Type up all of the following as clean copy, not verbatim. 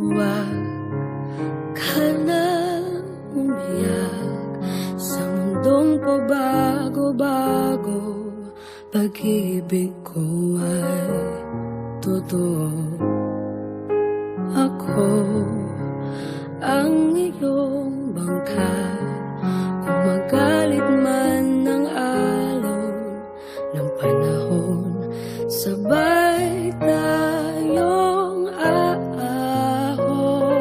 Huwag ka na umiyak sa mundong pabago-bago. Pag-ibig ko ay totoo. Ako ang iyong bangka. Kung magalit man ng alon ng panahon, sabay tayong aahon.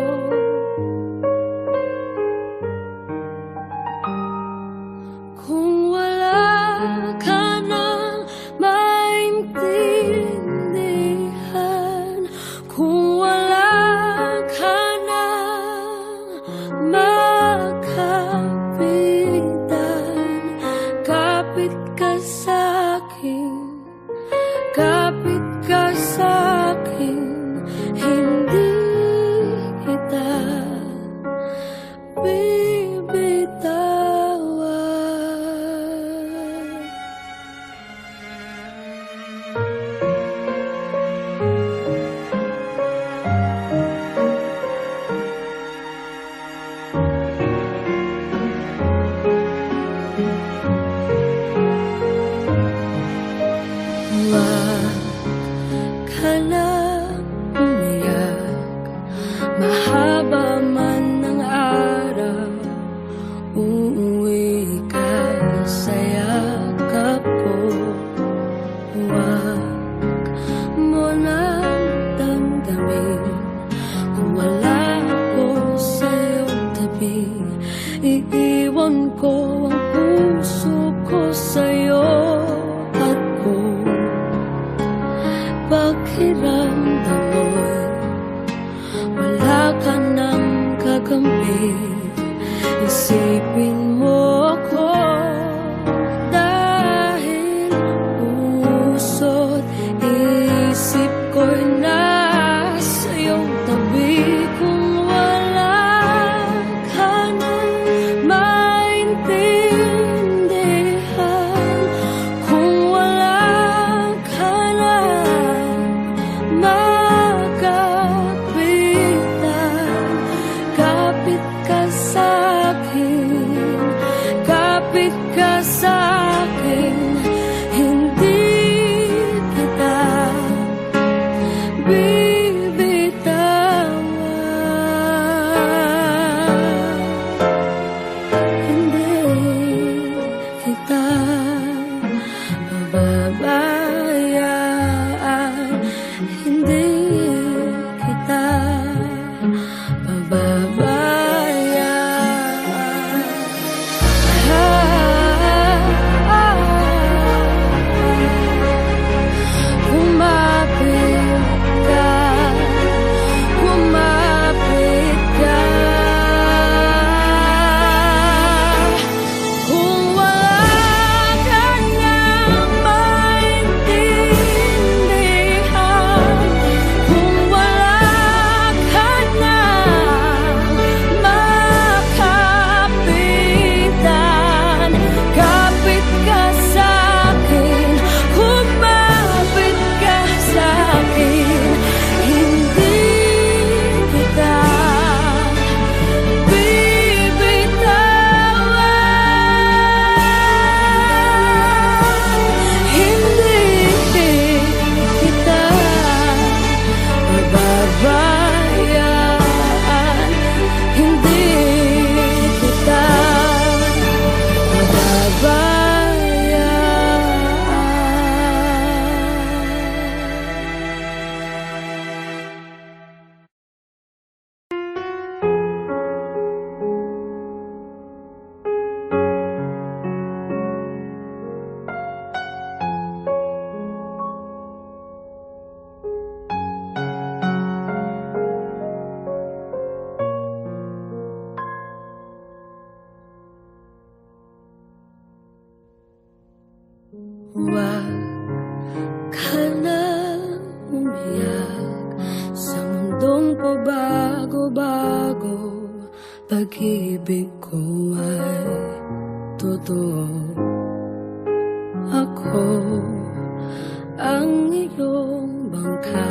Kung wala ka nang maintindihan, kung wala ka nang makapitan, kapit ka sa'kin, kapit ka sa'kin, hindi kita bibitawan. Huwag ka na umiyak, mahaba man ng araw, uuwi ka sa yakap ko. Huwag mo nang damdamin kung wala ako sa iyong tabi. Iiwan ko ang puso ko sa'yo at kung pakiramdam mo'y wala ka nang kakampi, isipin mo ko dahil puso't isip ko'y nasa iyong tabi. Kung wala ka nang maintindihan, kung wala ka nang makapitan, kapit ka sa'kin, kapit ka sa'kin, hindi kita bibitawan. Hindi kita pababayaan, hindi kita pababayaan. Kumapit ka, kumapit ka. Kung wala ka nang maintindihan, kung wala ka nang makapitan, kapit ka sa'kin, kumapit ka sa'kin, hindi kita bibitawan. Hindi kita pababayaan, hindi kita Huwag ka na umiyak sa mundong pabago-bago. Pag-ibig ko ay totoo. Ako ang iyong bangka.